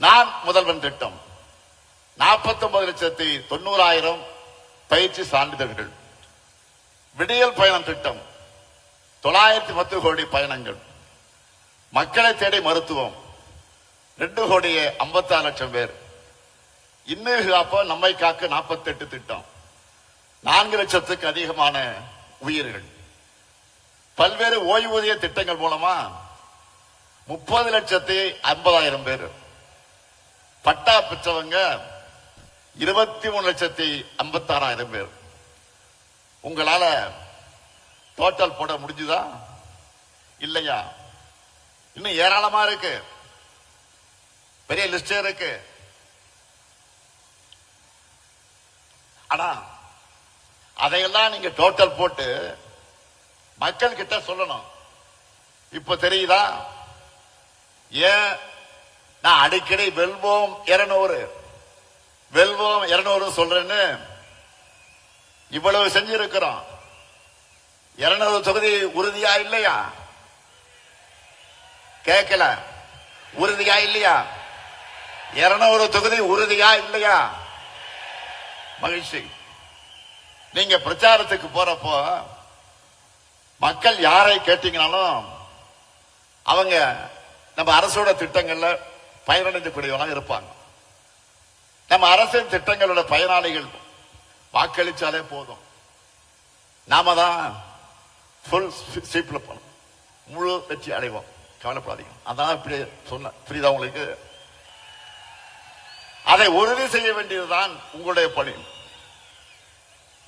நான் முதல்வன் திட்டம் 49,90,000 பயிற்சி சான்றிதழ்கள். விடியல் பயணம் திட்டம் 910 கோடி பயணங்கள். மக்களை தேடி மருத்துவம் 2,56,00,000 பேர். இன்னும் காப்ப நம்மை காக்க 48 திட்டம். 4 லட்சத்துக்கு அதிகமான உயிர்கள். பல்வேறு ஓய்வூதிய திட்டங்கள் மூலமா 30,50,000 பேர். பட்டா பெற்றவங்க 23,56,000 பேர். உங்களால டோட்டல் போட முடிஞ்சுதா இல்லையா? இன்னும் ஏராளமா இருக்கு, பெரிய லிஸ்டே இருக்கு. ஆனா அதையெல்லாம் நீங்க டோட்டல் போட்டு மக்கள் கிட்ட சொல்லணும். இப்ப தெரியுதா ஏன் நான் அடிக்கடி வெல்வோம் 200 வெல்வோம் 200 சொல்றேன்னு? இவ்வளவு செஞ்சிருக்கிறோம். 200 தொகுதி உறுதியா இல்லையா? கேட்கல. உறுதியா இல்லையா? 200 தொகுதி உறுதியா இல்லையா? மகிழ்ச்சி. நீங்க பிரச்சாரத்துக்கு போறப்போ மக்கள் யாரை கேட்டீங்கனாலும் அவங்க நம்ம அரசோட திட்டங்கள்ல பயனடைஞ்சக்கூடியவங்க இருப்பாங்க. நம்ம அரசின் திட்டங்களோட பயனாளிகள் வாக்களிச்சாலே போதும். நாம தான் ஃபுல் சீப்ல போனோம், முழு வெற்றி அடைவோம். கவலைப்படாதீங்க. அதான் இப்படி சொன்ன புரியுதா உங்களுக்கு? அதை உறுதி செய்ய வேண்டியதுதான் உங்களுடைய பணி.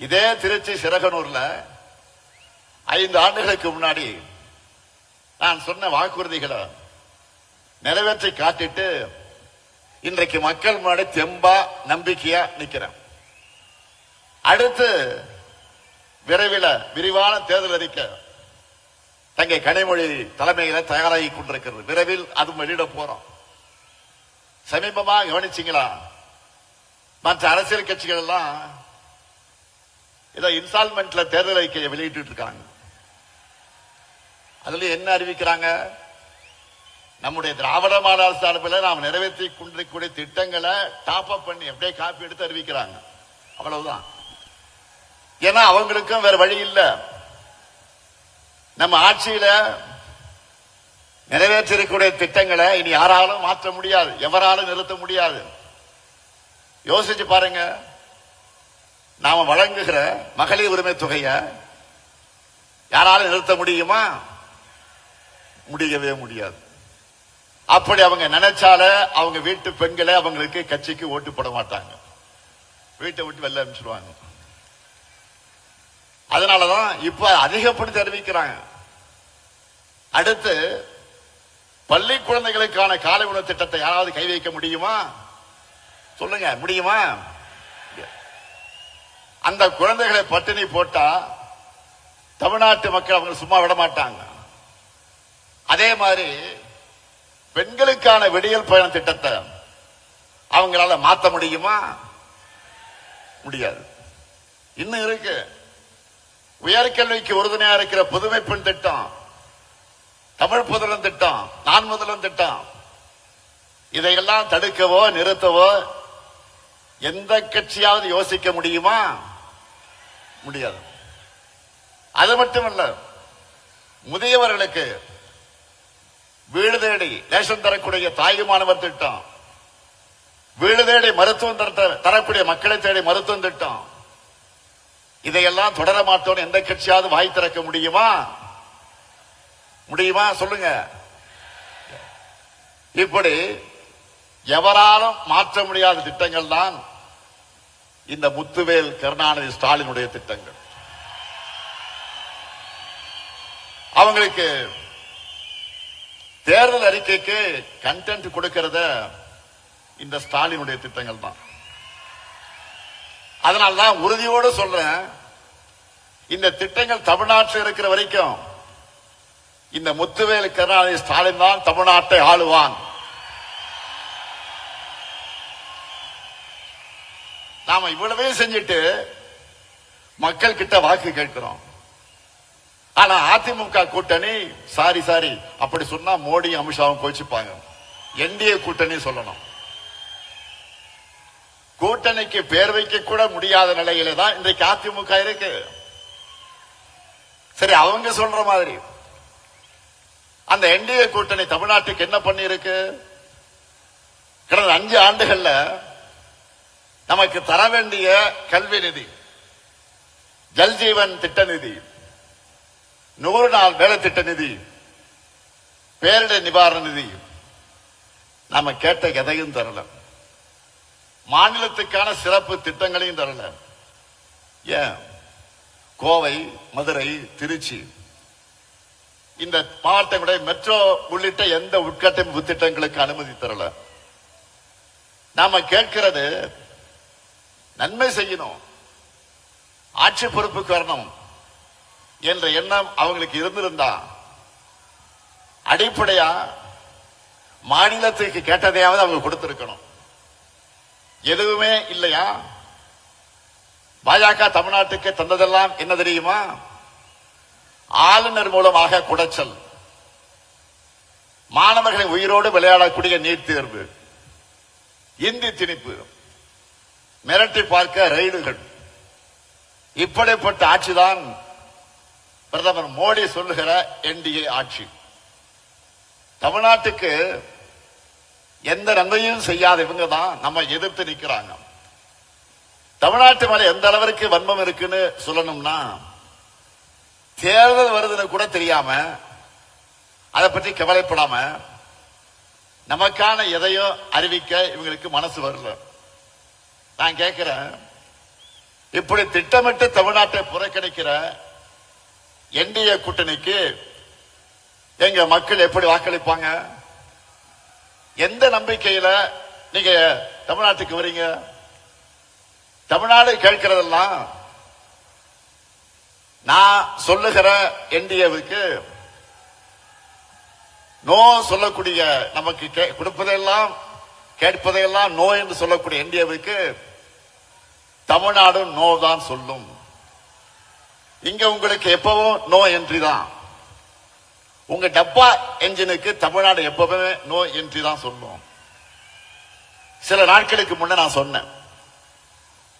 இதே திருச்சி சிறகனூர்ல 5 ஆண்டுகளுக்கு முன்னாடி நான் சொன்ன வாக்குறுதிகளை நிறைவேற்றி காட்டிட்டு இன்றைக்கு மக்கள் முன்னாடி தெம்பா நம்பிக்கையா நிக்கிறேன். அடுத்து விரைவில் விரிவான தேர்தல் அறிக்கை தங்கை கனிமொழி தலைமையில தயாராகி கொண்டிருக்கிறது. விரைவில் அது வெளியிட போறோம். சமீபமா கவனிச்சீங்களா? மற்ற அரசியல் கட்சிகள் எல்லாம் ஏதோ இன்ஸ்டால்மெண்ட்ல தேர்தல் அறிக்கையை வெளியிட்டு இருக்காங்க. அதுல என்ன அறிவிக்கிறாங்க? நம்முடைய திராவிட மாடல் சார்பில் நாம் நிறைவேற்றி கொண்டிருக்கக்கூடிய திட்டங்களை டாப் அப் பண்ணி அப்படியே காப்பி எடுத்து அறிவிக்கிறாங்க. அவ்வளவுதான். ஏன்னா அவங்களுக்கும் வேற வழி இல்லை. நம்ம ஆட்சியில நிறைவேற்றிருக்கக்கூடிய திட்டங்களை இனி யாராலும் மாற்ற முடியாது, எவராலும் நிறுத்த முடியாது. யோசிச்சு பாருங்க. நாம வழங்குகிற மகளிர் உரிமை தொகையை யாராலும் நிறுத்த முடியுமா? முடியவே முடியாது. அப்படி அவங்க நினைச்சால அவங்க வீட்டு பெண்களை அவங்களுக்கு கட்சிக்கு ஓட்டு போட மாட்டாங்க, வீட்டை விட்டு வெளில அனுப்பிச்சிடுவாங்க. அதனாலதான் இப்ப அதிகப்படுத்தி அறிவிக்கிறாங்க. அடுத்து பள்ளி குழந்தைகளுக்கான காலை உணவு திட்டத்தை யாராவது கை வைக்க முடியுமா? சொல்லுங்க, முடியுமா? அந்த குழந்தைகளை பட்டினி போட்டா தமிழ்நாட்டு மக்கள் அவங்க சும்மா விட மாட்டாங்க. அதே மாதிரி பெண்களுக்கான விடியல் பயண திட்டத்தை அவங்களால மாற்ற முடியுமா? முடியாது. இன்னும் இருக்கு. உயர்கல்விக்கு உறுதுணையா இருக்கிற புதுமை பெண் திட்டம், தமிழ் புதல்வன் திட்டம், நான் முதல்வன் திட்டம், இதையெல்லாம் தடுக்கவோ நிறுத்தவோ எந்த கட்சியாவது யோசிக்க முடியுமா? முடியாது. அது மட்டுமல்ல, முதியவர்களுக்கு வீடு தேடி ரேஷன் தரக்கூடிய தாய் மாணவர் திட்டம், வீடு தேடி மருத்துவம் தரக்கூடிய மக்களை தேடி மருத்துவம் திட்டம், இதையெல்லாம் தொடர மாட்டோம் எந்த கட்சியாவது வாய் திறக்க முடியுமா? முடியுமா? சொல்லுங்க. இப்படி எவராலும் மாற்ற முடியாத திட்டங்கள் தான் இந்த முத்துவேல் கருணாநிதி ஸ்டாலினுடைய திட்டங்கள். அவங்களுக்கு தேர்தல் அறிக்கைக்கு கண்டென்ட் கொடுக்கிறத இந்த ஸ்டாலினுடைய திட்டங்கள் தான். அதனால்தான் உறுதியோடு சொல்றேன், இந்த திட்டங்கள் தமிழ்நாட்டில் இருக்கிற வரைக்கும் இந்த முத்துவேல் கருணாநிதி ஸ்டாலின் தான் தமிழ்நாட்டை ஆளுவான். நாம இவ்வளவே செஞ்சுட்டு மக்கள் கிட்ட வாக்கு கேட்கிறோம். ஆனா அதிமுக கூட்டணி சாரி அப்படி சொன்னா மோடி அமித்ஷாவும் கோச்சிப்பாங்க. என்டிஏ கூட்டணி சொல்லணும். கூட்டணிக்கு பேர் வைக்க கூட முடியாத நிலையில தான் இன்றைக்கு அதிமுக இருக்கு. சரி, அவங்க சொல்ற மாதிரி அந்த என்டிஏ கூட்டணி தமிழ்நாட்டுக்கு என்ன பண்ணி இருக்கு? கடந்த 5 ஆண்டுகள்ல நமக்கு தர வேண்டிய கல்வி நிதி, ஜல்ஜீவன் திட்ட நிதி, 100 நாள் வேலை திட்ட நிதி, பேரிடர் நிவாரண நிதி, நாம கேட்ட எதையும் தரல. மாநிலத்துக்கான சிறப்பு திட்டங்களையும் தரல. ஏன்? கோவை, மதுரை, திருச்சி இந்த மாவட்டங்களுடைய மெட்ரோ உள்ளிட்ட எந்த உட்கட்டமைப்பு திட்டங்களுக்கு அனுமதி தரல. நாம கேட்கிறது நன்மை செய்யணும், ஆட்சி பொறுப்புக்கு வரணும் என்ற எண்ணம் அவங்களுக்கு இருந்திருந்தா அடிப்படையா மாநிலத்துக்கு கேட்டதையாவது அவங்க கொடுத்திருக்கணும். எதுவுமே இல்லையா? பாஜக தமிழ்நாட்டுக்கு தந்ததெல்லாம் என்ன தெரியுமா? ஆளுநர் மூலமாக குடைச்சல், மாணவர்களை உயிரோடு விளையாடக்கூடிய நீட் தேர்வு, இந்தி திணிப்பு, மிரட்டி பார்க்க ரைடுகள், இப்படிப்பட்ட ஆட்சிதான் பிரதமர் மோடி சொல்லுகிற என்டிஏ ஆட்சி. தமிழ்நாட்டுக்கு எந்த நன்மையும் செய்யாத இவங்க தான் நம்ம எதிர்த்து நிற்கிறாங்க. தமிழ்நாட்டு மேல எந்த அளவிற்கு வன்மம் இருக்குன்னு சொல்லணும்னா, தேர்தல் வருதுன்னு கூட தெரியாம, அதை பற்றி கவலைப்படாம, நமக்கான எதையும் அறிவிக்க இவங்களுக்கு மனசு வரல. நான் கேட்கிறேன், இப்படி திட்டமிட்டு தமிழ்நாட்டை புறக்கணிக்கிற என்டிஏ கூட்டணிக்கு எங்க மக்கள் எப்படி வாக்களிப்பாங்க? எந்த நம்பிக்கையில நீங்க தமிழ்நாட்டுக்கு வரீங்க? தமிழ்நாடு கேட்கிறதெல்லாம் நான் சொல்லுகிற என்டிஏவுக்கு நோ சொல்லக்கூடிய, நமக்கு கொடுப்பதையெல்லாம் கேட்பதையெல்லாம் நோ என்று சொல்லக்கூடிய என்டிஏவுக்கு தமிழ்நாடு நோ தான் சொல்லும். இங்க உங்களுக்கு எப்பவும் நோ என்ட்ரி தான். உங்க டப்பா என்ஜினுக்கு தமிழ்நாடு எப்பவுமே நோ என்ட்ரி தான் சொல்லும். சில நாட்களுக்கு முன்ன நான் சொன்னேன்,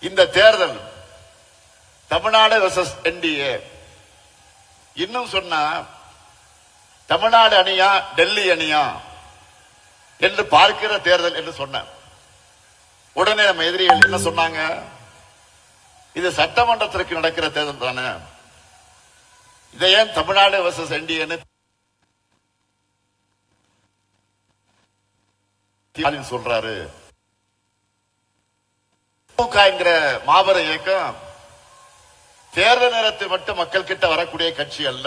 இந்த தேர்தல் தமிழ்நாடு வெர்சஸ் என்டிஏ, இன்னும் சொன்ன தமிழ்நாடு அணியா டெல்லி அணியா என்று பார்க்கிற தேர்தல் என்று சொன்ன உடனே நம்ம எதிரிகள் என்ன சொன்னாங்க? இது சட்டமன்றத்திற்கு நடக்கிற தேர்தல் தானே, இதை ஏன் தமிழ்நாடு வெர்சஸ் என்டிஏன்னு சொல்றாரு? என்கிற மாபெரும் இயக்கம் தேர்தல் நேரத்தில் மட்டும் மக்கள் கிட்ட வரக்கூடிய கட்சி அல்ல,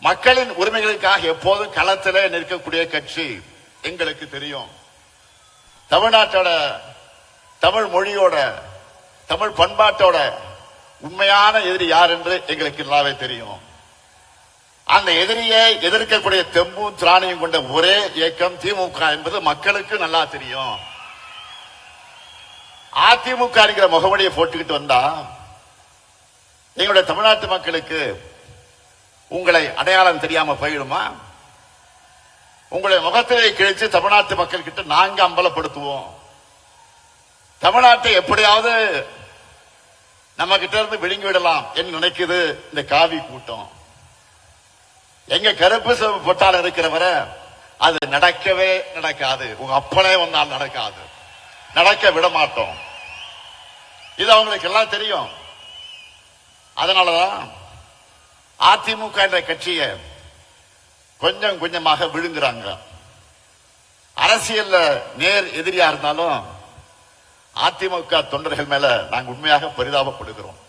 மக்களின் உரிமைகளுக்காக எப்போதும் களத்தில் நிற்கக்கூடிய கட்சி. எங்களுக்கு தெரியும், தமிழ்நாட்டோட, தமிழ் மொழியோட, தமிழ் பண்பாட்டோட உண்மையான எதிரி யார் என்று எங்களுக்கு நல்லாவே தெரியும். அந்த எதிரியை எதிர்க்கக்கூடிய தெம்பும் திராணியும் கொண்ட ஒரே இயக்கம் திமுக என்பது மக்களுக்கு நல்லா தெரியும். அதிமுக என்கிற முகமடியை போட்டுக்கிட்டு வந்தா எங்களுடைய தமிழ்நாட்டு மக்களுக்கு உங்களை அடையாளம் தெரியாம போயிடுமா? உங்களுடைய முகத்திலே கிழிச்சு தமிழ்நாட்டு மக்கள் கிட்ட நாங்க அம்பலப்படுத்துவோம். தமிழ்நாட்டை எப்படியாவது நம்ம கிட்ட இருந்து விழுங்கி விடலாம் என்று நினைக்குது இந்த காவி கூட்டம். எங்க கருப்பு சிவப்பு பொட்டால் இருக்கிறவரை அது நடக்கவே நடக்காது. உங்க அப்பனே வந்தால் நடக்காது, நடக்க விட மாட்டோம். இது அவங்களுக்கு எல்லாம் தெரியும். அதனாலதான் அதிமுக என்ற கட்சியை கொஞ்சம் கொஞ்சமாக விழுங்குறாங்க. அரசியல்ல நேர் எதிரியா இருந்தாலும் அதிமுக தொண்டர்கள் மேல நாங்கள் உண்மையாக பரிதாபப்படுகிறோம்.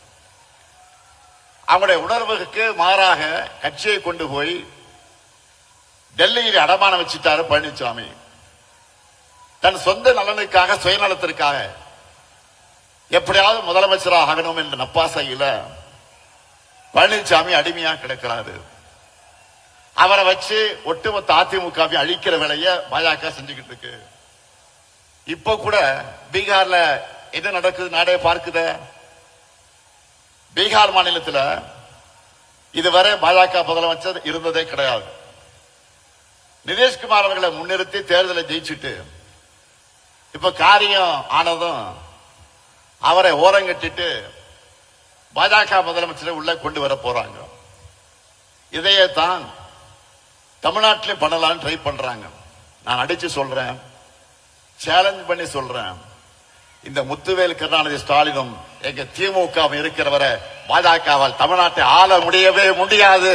அவங்களுடைய உணர்வுக்கு மாறாக கட்சியை கொண்டு போய் டெல்லியில் அடமானம் வச்சுட்டாரு பழனிசாமி. தன் சொந்த நலனுக்காக, சுயநலத்திற்காக எப்படியாவது முதலமைச்சராக ஆகணும் என்ற நப்பாசையில பழனிசாமி அடிமையா கிடக்கிறாரு. அவரை வச்சு ஒட்டுமொத்த அதிமுகவை அழிக்கிற வேலையை பாஜக செஞ்சுக்கிட்டு இருக்கு. இப்ப கூட பீகார்ல என்ன நடக்குது நாடே பார்க்குத. பீகார் மாநிலத்தில் இதுவரை பாஜக முதலமைச்சர் இருந்ததே கிடையாது. நிதிஷ்குமார் அவர்களை முன்னிறுத்தி தேர்தலை ஜெயிச்சுட்டு இப்ப காரியம் ஆனதும் அவரை ஓரங்கட்டிட்டு பாஜக முதலமைச்சரை உள்ள கொண்டு வர போறாங்க. இதையே தான் தமிழ்நாட்டிலும் பண்ணலாம்னு ட்ரை பண்றாங்க. நான் அடிச்சு சொல்றேன், சேலஞ்ச் பண்ணி சொல்றேன், இந்த முத்துவேல் கருணாநிதி ஸ்டாலினும் எங்க திமுக இருக்கிறவரை பாஜகவால் தமிழ்நாட்டை ஆள முடியவே முடியாது.